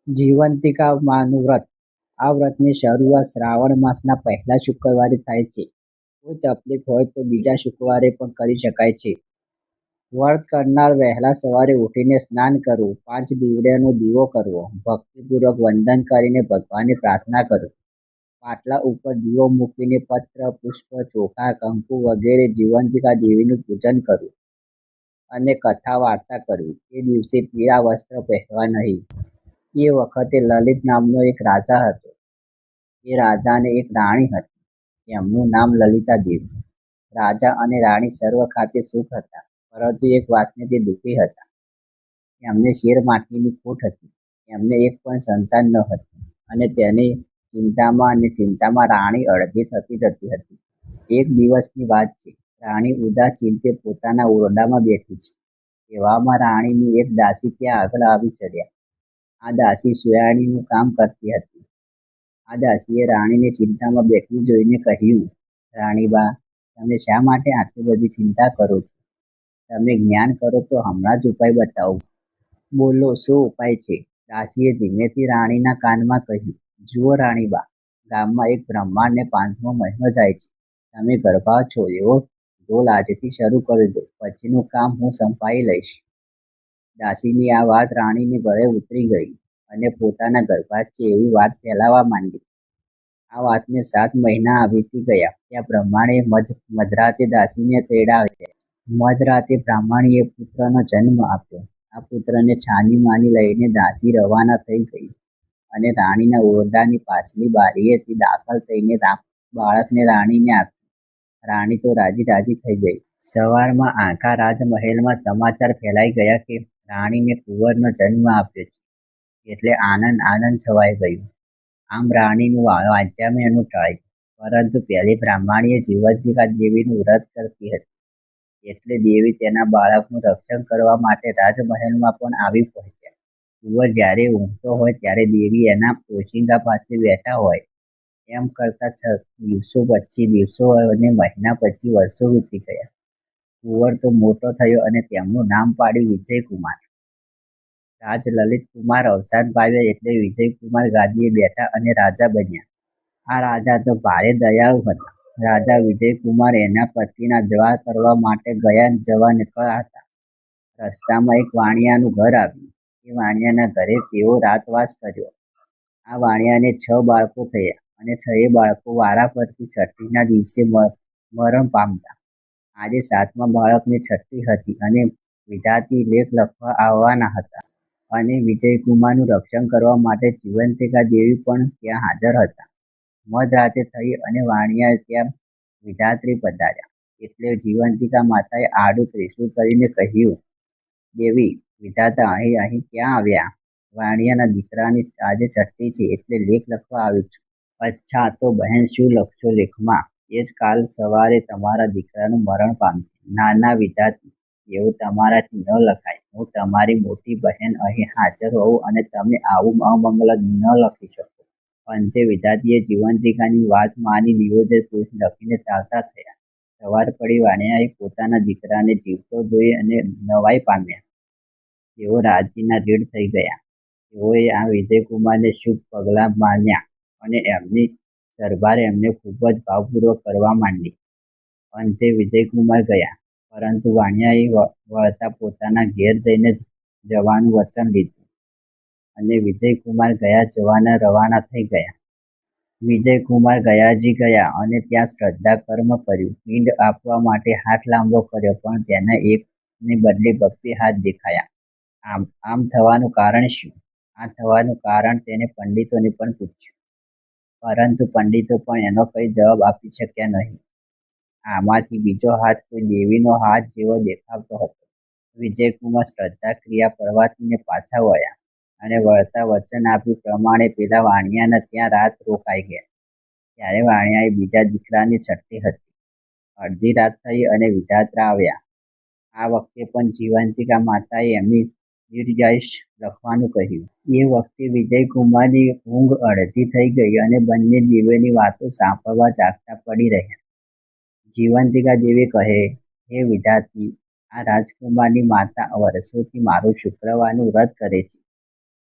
જીવંતિકા માનું વ્રત. આ વ્રતની શરૂઆત શ્રાવણ માસના પહેલા શુક્રવારે થાય છે. કોઈ તકલીફ હોય તો બીજા શુક્રવારે પણ કરી શકાય છે. વ્રત કરનાર વહેલા સવારે ઉઠીને સ્નાન કરવું, 5 દીવડાનો દીવો કરવો, ભક્તિપૂર્વક વંદન કરીને ભગવાનને પ્રાર્થના કરવી, પાટલા ઉપર દીવો મૂકીને પત્ર, પુષ્પ, ચોખા, કંકુ વગેરે જીવંતિકા દેવીનું પૂજન કરવું અને કથા વાર્તા કરવી. એ દિવસે પીળા વસ્ત્ર પહેરવા નહીં. એ વખતે લલિત નામનો એક રાજા હતો. એ રાજાને એક રાણી હતી. એમનું નામ લલિતા દેવી. રાજા અને રાણી સર્વ ખાતે સુખ હતા, પરંતુ એક વાતને તે દુઃખી હતા. એમને શેર માટીની ખોટ હતી. એમને એક પણ સંતાન ન હતું અને તેની ચિંતામાં રાણી અડધી થતી જતી હતી. એક દિવસની વાત છે. રાણી ઉદાસ ચિંતે પોતાના ઓરડામાં બેઠી છે. એવામાં રાણીની એક દાસી ત્યાં આગળ આવી ચડ્યા. આ દાસી સુયાણીનું કામ કરતી હતી. આ દાસીએ રાણીને ચિંતામાં બેઠી જોઈને કહ્યું, રાણીબા, તમે શા માટે આટલી બધી ચિંતા કરો છો? તમે જ્ઞાન કરો તો હમણાં જ ઉપાય બતાવું. બોલો, શું ઉપાય છે? દાસીએ ધીમેથી રાણીના કાનમાં કહ્યું, જુઓ રાણીબા, ગામમાં એક બ્રાહ્મણને 5મો મહિનો જાય છે. તમે ગર્ભા છો એવો ઢોલ આજથી શરૂ કરી દો, પછીનું કામ હું સંભાળી લઈશ. દાસીની આ વાત રાણીને ગળે ઉતરી ગઈ અને પોતાના ગર્ભાત છે એવી વાત ફેલાવા માંડી. આ વાતને 7 મહિના વીતી ગયા. ત્યાં બ્રહ્માણે મધરાતે દાસીને તેડાવ્યા. મધરાતે બ્રાહ્મણીએ પુત્રનો જન્મ આપ્યો. આ પુત્રને છાની માની લઈને દાસી રવાના થઈ ગઈ અને રાણીના ઓરડાની પાછલી બારીએથી દાખલ થઈને બાળકને રાણીને આપ્યું. રાણી તો રાજી રાજી થઈ ગઈ. સવારમાં આખા રાજમહેલમાં સમાચાર ફેલાઈ ગયા કે રાણીને કુંવરનો જન્મ આપ્યો છે. એટલે આનંદ છવાઈ ગયું. આમ રાણીનું વાંચ્યામણું ટળ્યું. પરંતુ પેલી બ્રાહ્મણીએ જીવંતિકા દેવીનું વ્રત કરતી હતી. એટલે દેવી તેના બાળકનું રક્ષણ કરવા માટે રાજમહેલમાં પણ આવી પહોંચ્યા. કુંવર જ્યારે ઊંઘતો હોય ત્યારે દેવી એના ઓશિંગા પાસે બેઠા હોય. એમ કરતા દિવસો પછી દિવસો અને મહિના પછી વર્ષો વીતી ગયા. કુંવર તો મોટો થયો અને તેમનું નામ પાડ્યું વિજયકુમાર. રાજ લલિત કુમાર અવસાન પામ્યા એટલે વિજયકુમાર ગાદીએ બેઠા અને રાજા બન્યા. આ રાજા તો ભારે દયાળુ હતા. રાજા વિજયકુમાર એના પતિના દ્વાર કરવા માટે જવા નીકળ્યા હતા. રસ્તામાં એક વાણિયાનું ઘર આવ્યું. એ વાણિયાના ઘરે તેઓ રાતવાસ કર્યો. આ વાણિયાને 6 બાળકો થયા અને 6 બાળકો વારાફરતી છઠ્ઠીના દિવસે મરણ પામતા. આજે 7મા બાળકની છઠ્ઠી હતી અને વિધાતી લેખ લખવા આવવાના હતા. અને વિજયકુમારનું રક્ષણ કરવા માટે જીવંતિકા દેવી પણ ત્યાં હાજર હતા. મધરાતે થઈ અને વાણિયા ત્યાં વિધાત્રી પધાર્યા. એટલે જીવંતિકા માતાએ આડું ત્રિશૂળ કરીને કહ્યું, દેવી, વિધાતા અહીં ક્યાં આવ્યા? વાણિયાના દીકરાની આજે છઠ્ઠી છે એટલે લેખ લખવા આવ્યો છું. અચ્છા, તો બહેન શું લખશો લેખમાં? એ જ કાલ સવારે તમારા દીકરાનું મરણ પામશે. ના વિધાતી, એવું તમારાથી ન લખાય. હું તમારી મોટી બહેન અહીં હાજર હોઉં અને તમે આવું અમંગલ ન લખી શકો. અંતે વિધાતીએ જીવંતિકાની વાત માની નિવેદન પુરુષ લખીને ચાલતા થયા. સવાર પડી. વાણિયાએ પોતાના દીકરાને જીવતો જોઈ અને નવાઈ પામ્યા. તેઓ રાજીના રીડ થઈ ગયા. તેઓએ આ વિજયકુમારને શુભ પગલાં માન્યા અને એમની સરભાર એમને ખૂબ જ ભાવપૂર્વક કરવા માંડી. અંતે વિજયકુમાર ગયા, પરંતુ વાણિયાએ વળતા પોતાના ઘેર જઈને જવાનું વચન લીધું અને વિજયકુમાર ગયા જવાના રવાના થઈ ગયા. વિજયકુમાર ગયાજી ગયા અને ત્યાં શ્રદ્ધા કર્મ કર્યું. પિંડ આપવા માટે હાથ લાંબો કર્યો, પણ તેના એકને બદલે 2 હાથ દેખાયા. આમ થવાનું કારણ શું? આ થવાનું કારણ તેને પંડિતોને પણ પૂછ્યું, પરંતુ પંડિતો પણ એનો કંઈ જવાબ આપી શક્યા નહીં. આમાંથી બીજો હાથ કોઈ દેવીનો હાથ જેવો દેખાતો હતો. વિજયકુમાર શ્રદ્ધા ક્રિયા પરવાતીને પાછા વળ્યા અને વળતા વચન આપ્યું પ્રમાણે પેલા વાણિયાના ત્યાં રાત રોકાઈ ગયા. ત્યારે વાણિયાએ બીજા દીકરાની છઠ્ઠી હતી. અડધી રાત થઈ અને વિધાત્રા આવ્યા. આ વખતે પણ જીવંતિકા માતાએ એમની દીર્ઘાયુષ લખવાનું કહ્યું. એ વખતે વિજયકુમારની ઊંઘ અડધી થઈ ગઈ અને બંને દેવીઓની વાતો સાંભળવા જાગતા પડી રહ્યા. જીવંતિકા દેવી કહે, હે વિધાતી, આ રાજકુમારની માતા વર્ષોથી મારું શુક્રવારનું વ્રત કરે છે.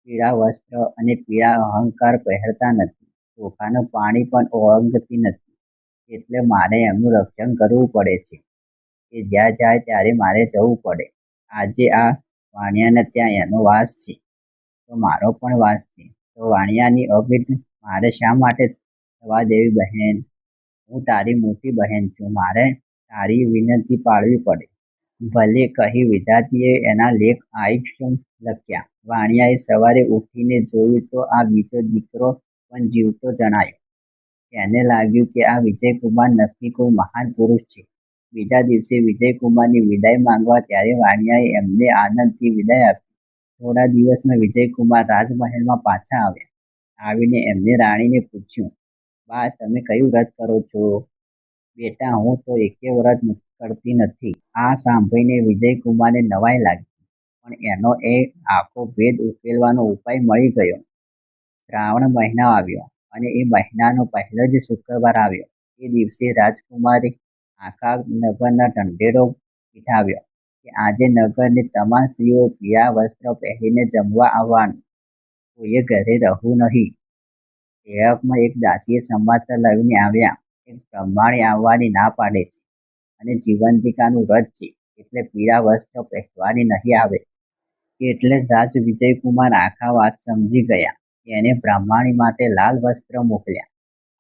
પીળા વસ્ત્ર અને પીળા અહંકાર પહેરતા નથી. ચોખાનું પાણી પણ ઓળંગતી નથી. એટલે મારે એમનું રક્ષણ કરવું પડે છે. એ જ્યાં જાય ત્યારે મારે જવું પડે. આજે આ વાણિયાને ત્યાં એનો વાસ છે, તો મારો પણ વાસ છે. તો વાણિયાની અભેટ મારે શા માટે થવા દેવી બહેન? હું તારી મોટી બહેન છું. મારે તારી વિનંતી પાળવી પડે. ભલે, કહી વિધાતીએ એના લેખ આયુષ્ય લખ્યા. વાણિયાએ સવારે ઉઠીને જોયું તો આ બીજો દીકરો પણ જીવતો જણાયો. એને લાગ્યું કે આ વિજયકુમાર નક્કી કોઈ મહાન પુરુષ છે. બીજા દિવસે વિજયકુમારની વિદાય માંગવા ત્યારે વાણિયાએ એમને આનંદથી વિદાય આપી. થોડા દિવસમાં વિજયકુમાર રાજમહેલમાં પાછા આવ્યા. આવીને એમને રાણીને પૂછ્યું, બા, તમે કયું વ્રત કરો છો? બેટા, હું તો એકે વ્રત કરતી નથી. આ સાંભળીને વિજયકુમારને નવાઈ લાગી, પણ એનો એ આખો ભેદ ઉકેલવાનો ઉપાય મળી ગયો. શ્રાવણ મહિનો આવ્યો અને એ મહિનાનો પહેલો જ શુક્રવાર આવ્યો. એ દિવસે રાજકુમારે આખા નગરના ઢંઢેરો પીઠાવ્યો કે આજે નગરની તમામ સ્ત્રીઓ પીળા વસ્ત્ર પહેરીને જમવા આવવાનું. કોઈએ ઘરે રહવું નહીં. સેવકમાં એક દાસીએ સમાચાર લઈને આવ્યા, એક બ્રાહ્મણી આવવાની ના પાડે છે અને જીવંતિકાનું વ્રત છે, એટલે પીળા વસ્ત્ર પહેરવાની નહીં આવે. એટલે જ રાજ વિજયકુમાર આખા વાત સમજી ગયા. એને બ્રાહ્મણી માટે લાલ વસ્ત્ર મોકલ્યા.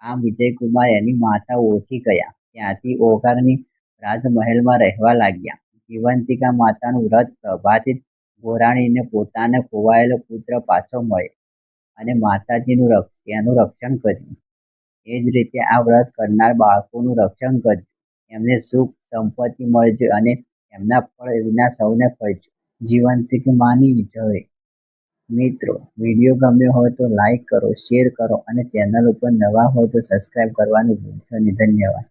આમ વિજયકુમાર એની માતા ઓળખી ગયા. ત્યાંથી ઓઘરની રાજમહેલમાં રહેવા લાગ્યા. જીવંતિકા માતાનું વ્રત પ્રભાતિત ગોરાણીને પોતાને ખોવાયેલો પુત્ર પાછો મળે અને માતાજીનું એનું રક્ષણ કર્યું. એ જ રીતે આ વ્રત કરનાર બાળકોનું રક્ષણ કરજો. એમને સુખ સંપત્તિ મળજો અને એમના ફળ વિના સૌને ફળજો. જીવંતિકા માની જય. મિત્રો, વિડીયો ગમ્યો હોય તો લાઈક કરો, શેર કરો અને ચેનલ ઉપર નવા હોય તો સબસ્ક્રાઈબ કરવાનું ભૂલશો નહીં. ધન્યવાદ.